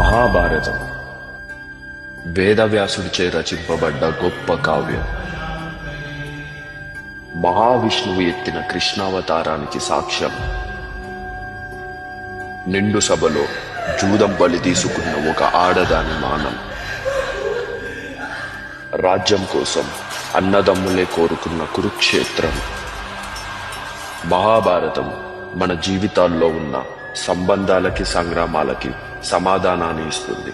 మహాభారతం వేదవ్యాసుడిచే రచింపబడ్డ గొప్ప కావ్యం. మహావిష్ణువు ఎత్తిన కృష్ణావతారానికి సాక్ష్యం. నిండు సభలో జూదం బలి తీసుకున్న ఒక ఆడదాని మానం. రాజ్యం కోసం అన్నదమ్ములే కోరుకున్న కురుక్షేత్రం. మహాభారతం మన జీవితాల్లో ఉన్న సంబంధాలకి, సంగ్రామాలకి సమాధానాన్ని ఇస్తుంది.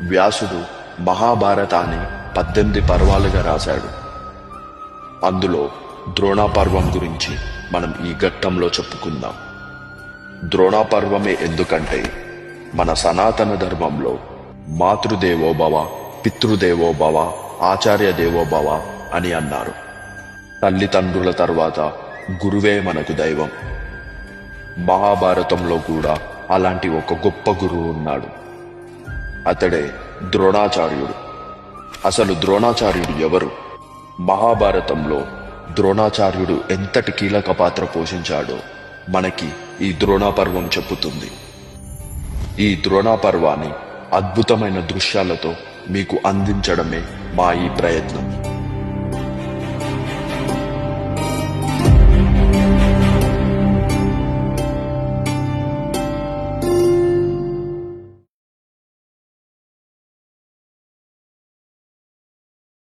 వ్యాసుడు మహాభారతాన్ని 18 పర్వాలుగా రాశాడు. అందులో ద్రోణాపర్వం గురించి మనం ఈ ఘట్టంలో చెప్పుకుందాం. ద్రోణాపర్వమే ఎందుకంటే మన సనాతన ధర్మంలో మాతృదేవోభవ, పితృదేవోభవ, ఆచార్య దేవోభవ అని అన్నారు. తల్లిదండ్రుల తర్వాత గురువే మనకు దైవం. మహాభారతంలో కూడా అలాంటి ఒక గొప్ప గురువు ఉన్నాడు. అతడే ద్రోణాచార్యుడు. అసలు ద్రోణాచార్యుడు ఎవరు? మహాభారతంలో ద్రోణాచార్యుడు ఎంతటి కీలక పాత్ర పోషించాడో మనకి ఈ ద్రోణాపర్వం చెప్పుతుంది. ఈ ద్రోణాపర్వాన్ని అద్భుతమైన దృశ్యాలతో మీకు అందించడమే మా ఈ ప్రయత్నం.